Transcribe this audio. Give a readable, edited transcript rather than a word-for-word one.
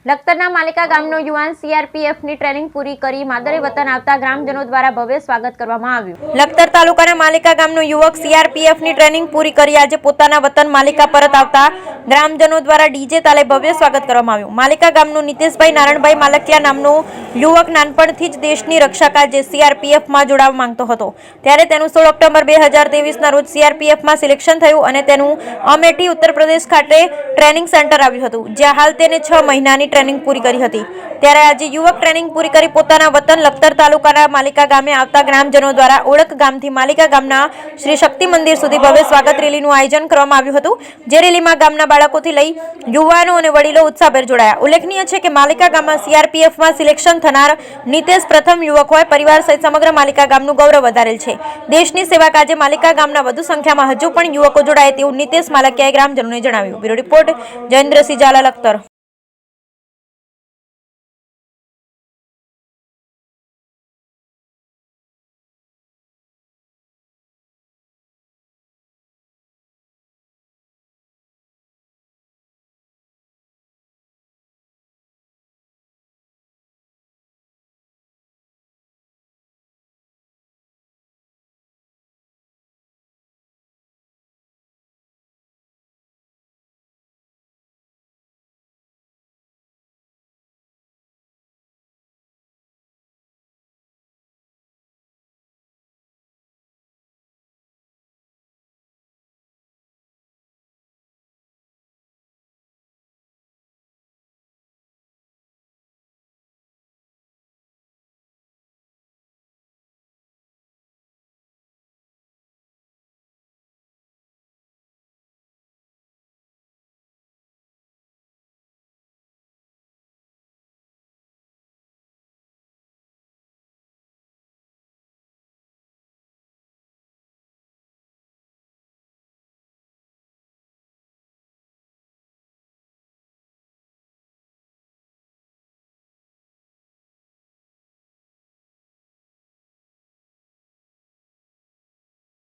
લખતરના માલિકા ગામનો યુવાન સીઆરપીએફની ટ્રેનિંગ પૂરી કરી માદરે વતન આવતા ગ્રામજનો દ્વારા ભવ્ય સ્વાગત કરવામાં આવ્યું। લખતર તાલુકાના માલિકા ગામનો યુવક સીઆરપીએફની ટ્રેનિંગ પૂરી કરી આજે પોતાના વતન માલિકા પરત આવતા ગ્રામજનો દ્વારા ડીજે તાલે ભવ્ય સ્વાગત કરવામાં આવ્યું। માલિકા ગામનો નિતેશભાઈ નારણભાઈ માલકિયા નામનો યુવક નાનપણથી જ દેશની રક્ષા કાજે સીઆરપીએફમાં જોડાવા માંગતો હતો, ત્યારે તેનું 16 ઓક્ટોબર 2023ના રોજ સીઆરપીએફમાં સિલેક્શન થયું અને તેનું અમેઠી ઉત્તર પ્રદેશ ખાતે ટ્રેનિંગ સેન્ટર આવ્યું હતું, જ્યાં હાલ તેને 6 મહિનાની ટ્રેનિંગ પૂરી કરી હતી। ત્યારે આજે યુવક ટ્રેનિંગ પૂરી કરી પોતાના વતન લખતર તાલુકાના માલિકા ગામે આવતા ગ્રામજનો દ્વારા ઓળખ ગામથી માલિકા ગામના શ્રી શક્તિ મંદિર સુધી ભવ્ય સ્વાગત રેલીનું આયોજન કરવામાં આવ્યું હતું, જે રેલીમાં ગામના બાળકોથી લઈ યુવાનો અને વડીલો ઉત્સાહભેર જોડાયા। ઉલ્લેખનીય છે કે માલિકા ગામમાં સીઆરપીએફમાં સિલેક્શન થનાર નિતેશ પ્રથમ યુવક હોય પરિવાર સહિત સમગ્ર માલિકા ગામનું ગૌરવ વધારેલ છે। દેશની સેવા કાજે માલિકા ગામના વધુ સંખ્યામાં હજુ પણ યુવકો જોડાય તેવું નિતેશ માલકિયાએ ગ્રામજનોને જણાવ્યું। Bureau report Jayendrasinh Zala, Lakhtar.